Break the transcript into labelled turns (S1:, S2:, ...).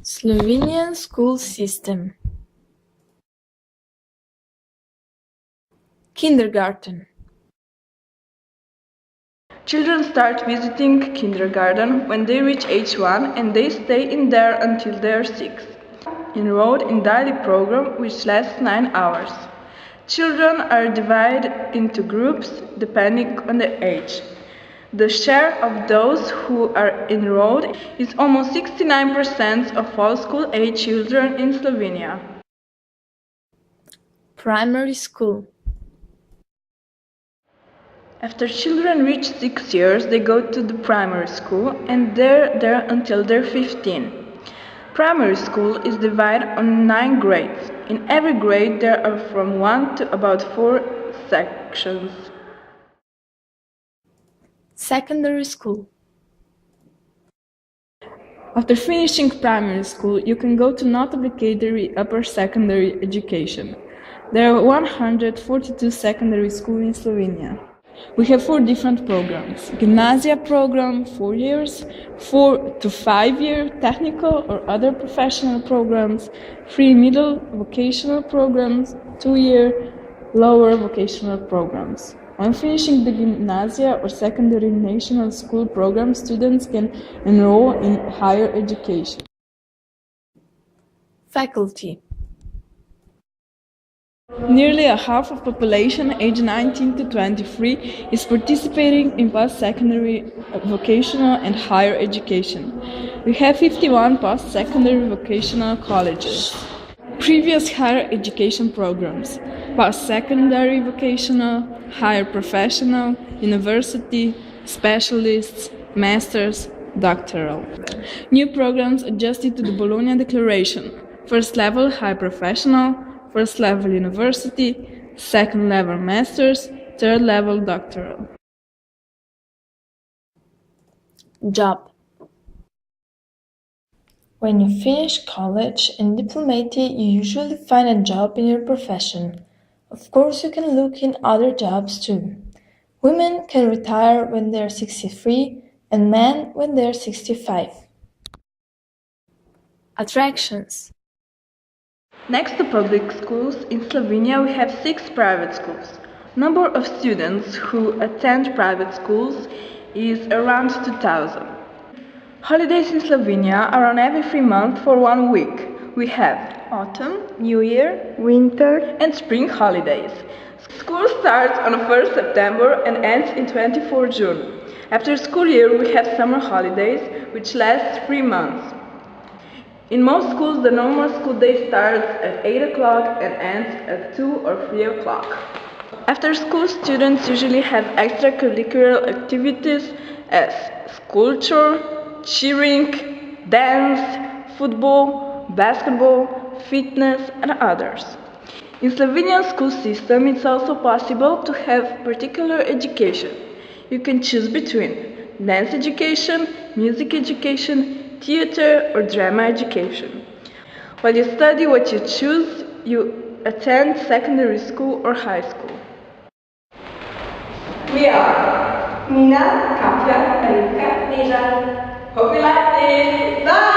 S1: Slovenian school system. Kindergarten.
S2: Children start visiting kindergarten when they reach age 1 and they stay in there until they are 6. Enrolled in daily program which lasts 9 hours. Children are divided into groups depending on their age. The share of those who are enrolled is almost 69% of all school-age children in Slovenia.
S1: Primary school.
S2: After children reach 6 years, they go to the primary school and they're there until they're 15. Primary school is divided on 9 grades. In every grade there are from 1 to about 4 sections.
S1: Secondary school.
S2: After finishing primary school, you can go to not obligatory upper secondary education. There are 142 secondary schools in Slovenia. We have 4 different programs. Gymnasia program, 4 years, 4 to 5 year technical or other professional programs, 3 middle vocational programs, 2 year lower vocational programs. When finishing the gymnasia or secondary national school program, students can enroll in higher education.
S1: Faculty.
S2: Nearly a half of population aged 19 to 23 is participating in post-secondary vocational and higher education. We have 51 post-secondary vocational colleges. Previous higher education programs: post-secondary vocational, higher professional, university, specialists, masters, doctoral. New programs adjusted to the Bologna Declaration: first level high professional, first level university, second level masters, third level doctoral.
S1: Job. When you finish college and diplomacy, you usually find a job in your profession. Of course, you can look in other jobs too. Women can retire when they are 63 and men when they are 65. Attractions.
S2: Next to public schools, in Slovenia we have 6 private schools. Number of students who attend private schools is around 2,000. Holidays in Slovenia are on every 3 months for 1 week. We have autumn, New Year, winter and spring holidays. School starts on 1st September and ends in 24 June. After school year we have summer holidays, which last 3 months. In most schools, the normal school day starts at 8 o'clock and ends at 2 or 3 o'clock. After school, students usually have extracurricular activities as sculpture, cheering, dance, football, basketball, fitness and others. In Slovenian school system, it's also possible to have particular education. You can choose between dance education, music education, theater or drama education. While you study what you choose, you attend secondary school or high school. We are Nina, Katja, Marika, Neža. Hope you like it! Bye!